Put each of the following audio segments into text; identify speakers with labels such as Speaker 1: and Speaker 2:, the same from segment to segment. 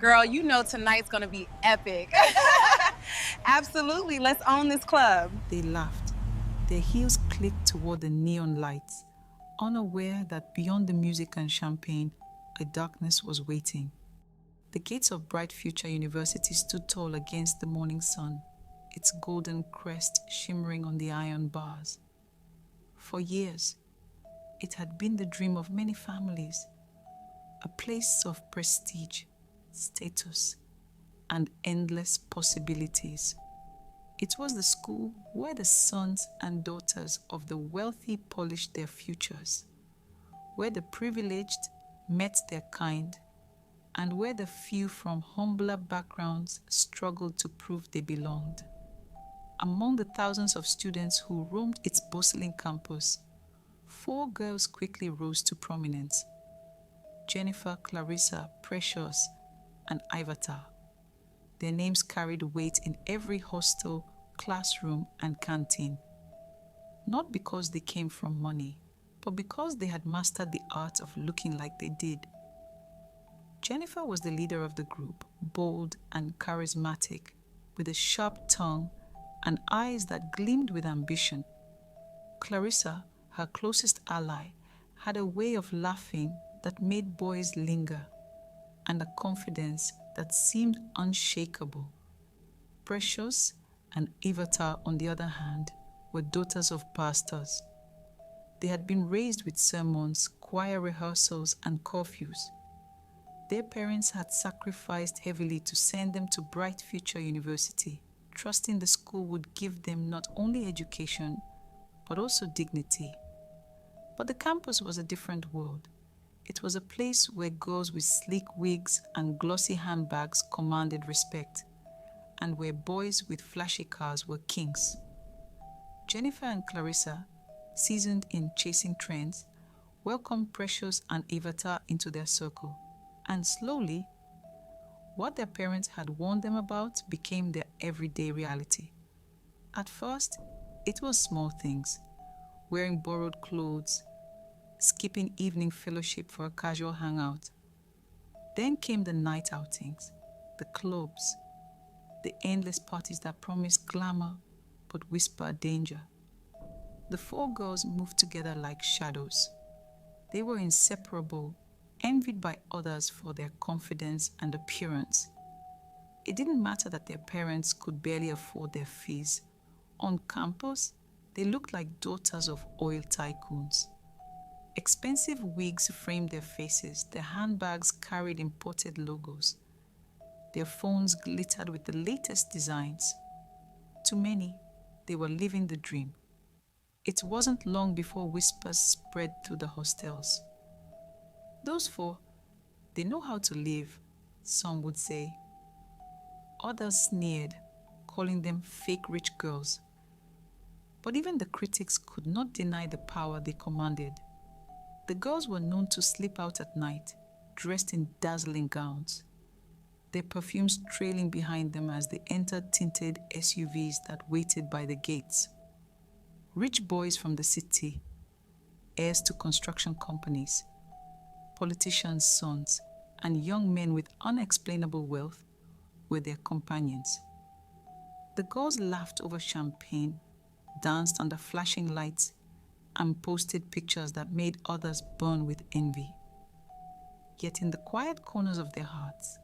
Speaker 1: Girl, you know tonight's gonna be epic. Absolutely, let's own this club.
Speaker 2: They laughed. Their heels clicked toward the neon lights, unaware that beyond the music and champagne, a darkness was waiting. The gates of Bright Future University stood tall against the morning sun, its golden crest shimmering on the iron bars. For years, it had been the dream of many families, a place of prestige, status, and endless possibilities. It was the school where the sons and daughters of the wealthy polished their futures, where the privileged met their kind, and where the few from humbler backgrounds struggled to prove they belonged. Among the thousands of students who roamed its bustling campus, four girls quickly rose to prominence: Jennifer, Clarissa, Precious, and Ivata. Their names carried weight in every hostel, classroom, and canteen. Not because they came from money, but because they had mastered the art of looking like they did. Jennifer was the leader of the group, bold and charismatic, with a sharp tongue and eyes that gleamed with ambition. Clarissa, her closest ally, had a way of laughing that made boys linger and a confidence that seemed unshakable. Precious and Ivata, on the other hand, were daughters of pastors. They had been raised with sermons, choir rehearsals, and curfews. Their parents had sacrificed heavily to send them to Bright Future University, trusting the school would give them not only education, but also dignity. But the campus was a different world. It was a place where girls with sleek wigs and glossy handbags commanded respect, and where boys with flashy cars were kings. Jennifer and Clarissa, seasoned in chasing trends, welcomed Precious and Ivata into their circle, and slowly, what their parents had warned them about became their everyday reality. At first, it was small things: wearing borrowed clothes, skipping evening fellowship for a casual hangout. Then came the night outings, the clubs, the endless parties that promised glamour but whispered danger. The four girls moved together like shadows. They were inseparable, envied by others for their confidence and appearance. It didn't matter that their parents could barely afford their fees. On campus, they looked like daughters of oil tycoons. Expensive wigs framed their faces, their handbags carried imported logos, their phones glittered with the latest designs. To many, they were living the dream. It wasn't long before whispers spread through the hostels. Those four, they know how to live, some would say. Others sneered, calling them fake rich girls. But even the critics could not deny the power they commanded. The girls were known to slip out at night, dressed in dazzling gowns, their perfumes trailing behind them as they entered tinted SUVs that waited by the gates. Rich boys from the city, heirs to construction companies, politicians' sons, and young men with unexplainable wealth were their companions. The girls laughed over champagne, danced under flashing lights, and posted pictures that made others burn with envy. Yet in the quiet corners of their hearts,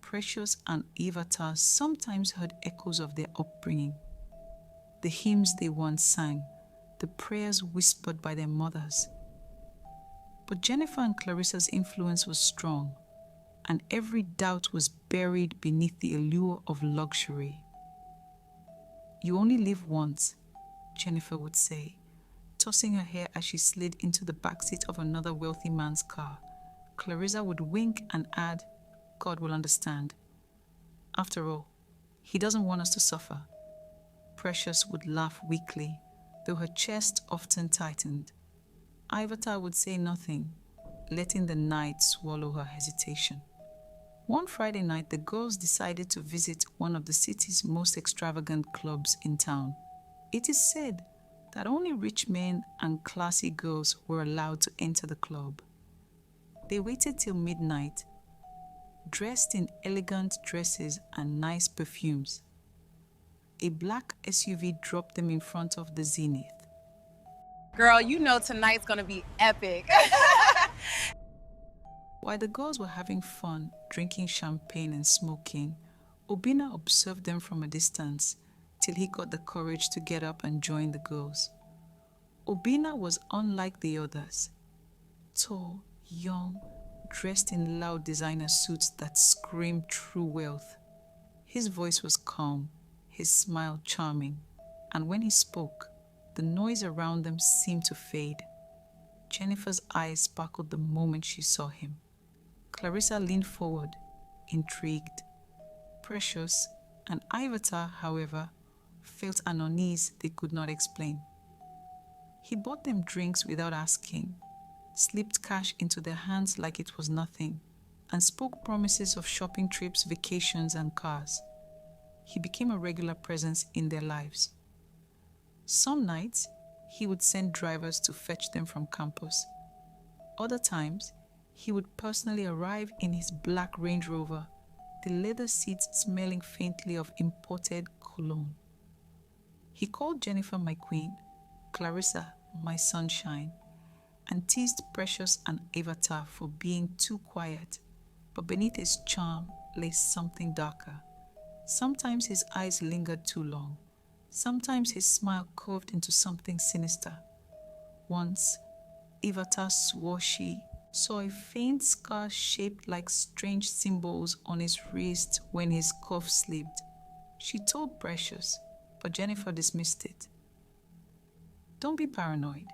Speaker 2: Precious and Ivata sometimes heard echoes of their upbringing. The hymns they once sang, the prayers whispered by their mothers. But Jennifer and Clarissa's influence was strong, and every doubt was buried beneath the allure of luxury. "You only live once," Jennifer would say, tossing her hair as she slid into the backseat of another wealthy man's car. Clarissa would wink and add, "God will understand. After all, he doesn't want us to suffer." Precious would laugh weakly, though her chest often tightened. Ivata would say nothing, letting the night swallow her hesitation. One Friday night, the girls decided to visit one of the city's most extravagant clubs in town. It is said that only rich men and classy girls were allowed to enter the club. They waited till midnight, dressed in elegant dresses and nice perfumes. A black SUV dropped them in front of the Zenith.
Speaker 1: Girl, you know tonight's gonna be epic.
Speaker 2: While the girls were having fun, drinking champagne and smoking, Obinna observed them from a distance till he got the courage to get up and join the girls. Obinna was unlike the others. Tall, young, dressed in loud designer suits that screamed true wealth. His voice was calm, his smile charming, and when he spoke, the noise around them seemed to fade. Jennifer's eyes sparkled the moment she saw him. Clarissa leaned forward, intrigued. Precious and Ivatar, however, felt an unease they could not explain. He bought them drinks without asking, slipped cash into their hands like it was nothing, and spoke promises of shopping trips, vacations, and cars. He became a regular presence in their lives. Some nights, he would send drivers to fetch them from campus. Other times, he would personally arrive in his black Range Rover, the leather seats smelling faintly of imported cologne. He called Jennifer my queen, Clarissa my sunshine, and teased Precious and Avatar for being too quiet, but beneath his charm lay something darker. Sometimes his eyes lingered too long. Sometimes his smile curved into something sinister. Once, Avatar swore she saw a faint scar shaped like strange symbols on his wrist when his cuff slipped. She told Precious, but Jennifer dismissed it. Don't be paranoid.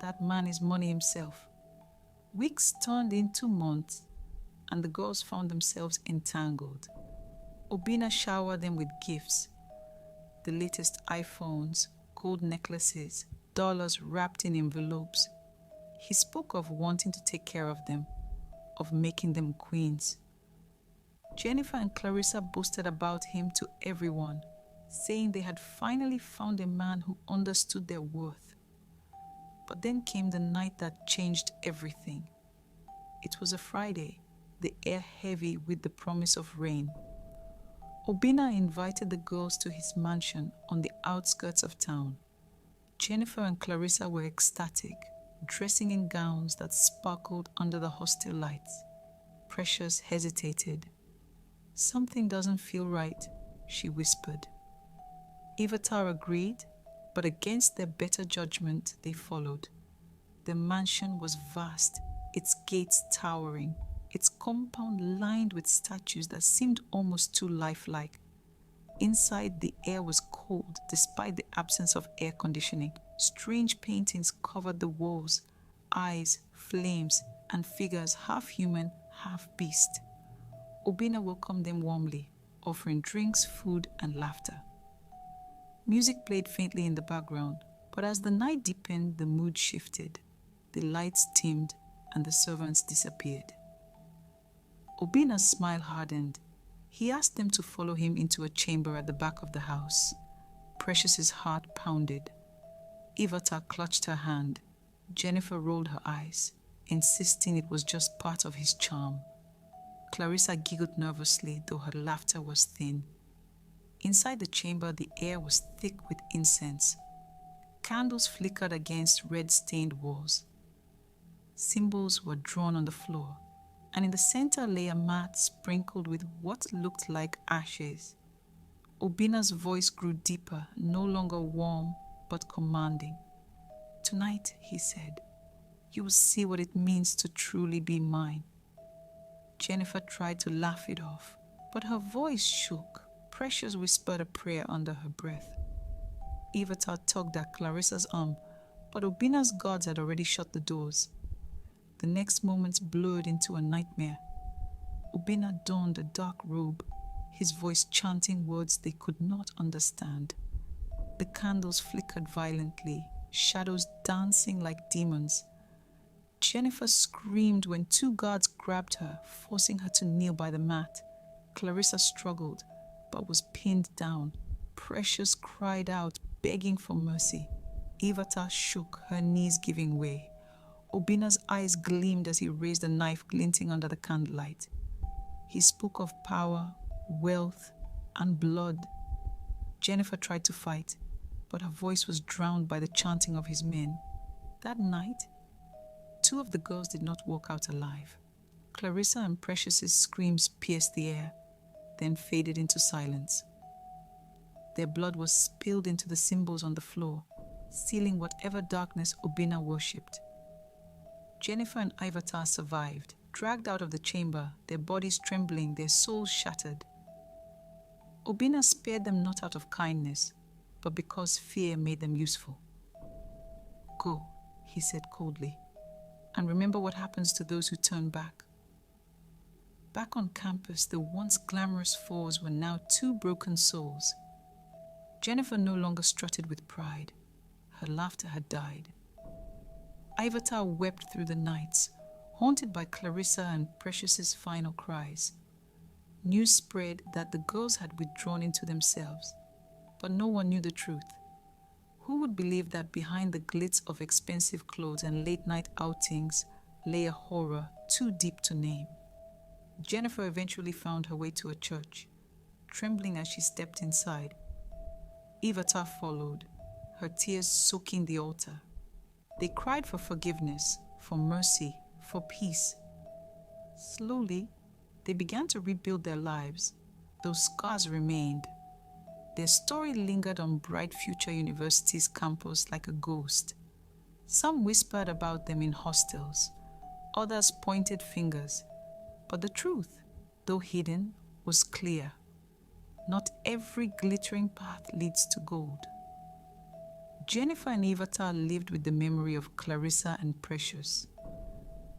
Speaker 2: That man is money himself. Weeks turned into months, and the girls found themselves entangled. Obinna showered them with gifts. The latest iPhones, gold necklaces, dollars wrapped in envelopes. He spoke of wanting to take care of them, of making them queens. Jennifer and Clarissa boasted about him to everyone, saying they had finally found a man who understood their worth. But then came the night that changed everything. It was a Friday, the air heavy with the promise of rain. Obinna invited the girls to his mansion on the outskirts of town. Jennifer and Clarissa were ecstatic, dressing in gowns that sparkled under the hostel lights. Precious hesitated. Something doesn't feel right, she whispered. Avatar agreed, but against their better judgment, they followed. The mansion was vast, its gates towering, its compound lined with statues that seemed almost too lifelike. Inside, the air was cold despite the absence of air conditioning. Strange paintings covered the walls, eyes, flames, and figures half human, half beast. Obinna welcomed them warmly, offering drinks, food, and laughter. Music played faintly in the background, but as the night deepened, the mood shifted. The lights dimmed, and the servants disappeared. Obinna's smile hardened. He asked them to follow him into a chamber at the back of the house. Precious's heart pounded. Avatar clutched her hand. Jennifer rolled her eyes, insisting it was just part of his charm. Clarissa giggled nervously, though her laughter was thin. Inside the chamber, the air was thick with incense. Candles flickered against red-stained walls. Symbols were drawn on the floor, and in the center lay a mat sprinkled with what looked like ashes. Obinna's voice grew deeper, no longer warm, but commanding. Tonight, he said, you will see what it means to truly be mine. Jennifer tried to laugh it off, but her voice shook. Precious whispered a prayer under her breath. Avatar tugged at Clarissa's arm, but Obinna's guards had already shut the doors. The next moments blurred into a nightmare. Obinna donned a dark robe, his voice chanting words they could not understand. The candles flickered violently, shadows dancing like demons. Jennifer screamed when two guards grabbed her, forcing her to kneel by the mat. Clarissa struggled, but was pinned down. Precious cried out, begging for mercy. Avatar shook, her knees giving way. Obinna's eyes gleamed as he raised a knife glinting under the candlelight. He spoke of power, wealth, and blood. Jennifer tried to fight, but her voice was drowned by the chanting of his men. That night, two of the girls did not walk out alive. Clarissa and Precious's screams pierced the air, then faded into silence. Their blood was spilled into the symbols on the floor, sealing whatever darkness Obinna worshipped. Jennifer and Ivatar survived, dragged out of the chamber, their bodies trembling, their souls shattered. Obinna spared them not out of kindness, but because fear made them useful. "Go," he said coldly, "and remember what happens to those who turn back." Back on campus, the once glamorous fours were now two broken souls. Jennifer no longer strutted with pride. Her laughter had died. Ivatar wept through the nights, haunted by Clarissa and Precious's final cries. News spread that the girls had withdrawn into themselves, but no one knew the truth. Who would believe that behind the glitz of expensive clothes and late-night outings lay a horror too deep to name? Jennifer eventually found her way to a church, trembling as she stepped inside. Ivatar followed, her tears soaking the altar. They cried for forgiveness, for mercy, for peace. Slowly, they began to rebuild their lives. Those scars remained. Their story lingered on Bright Future University's campus like a ghost. Some whispered about them in hostels. Others pointed fingers. But the truth, though hidden, was clear. Not every glittering path leads to gold. Jennifer and Ivatar lived with the memory of Clarissa and Precious,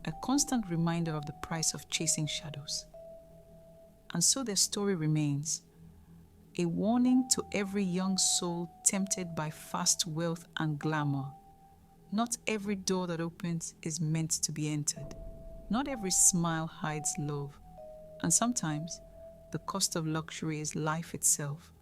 Speaker 2: a constant reminder of the price of chasing shadows. And so their story remains, a warning to every young soul tempted by fast wealth and glamour. Not every door that opens is meant to be entered. Not every smile hides love. And sometimes, the cost of luxury is life itself.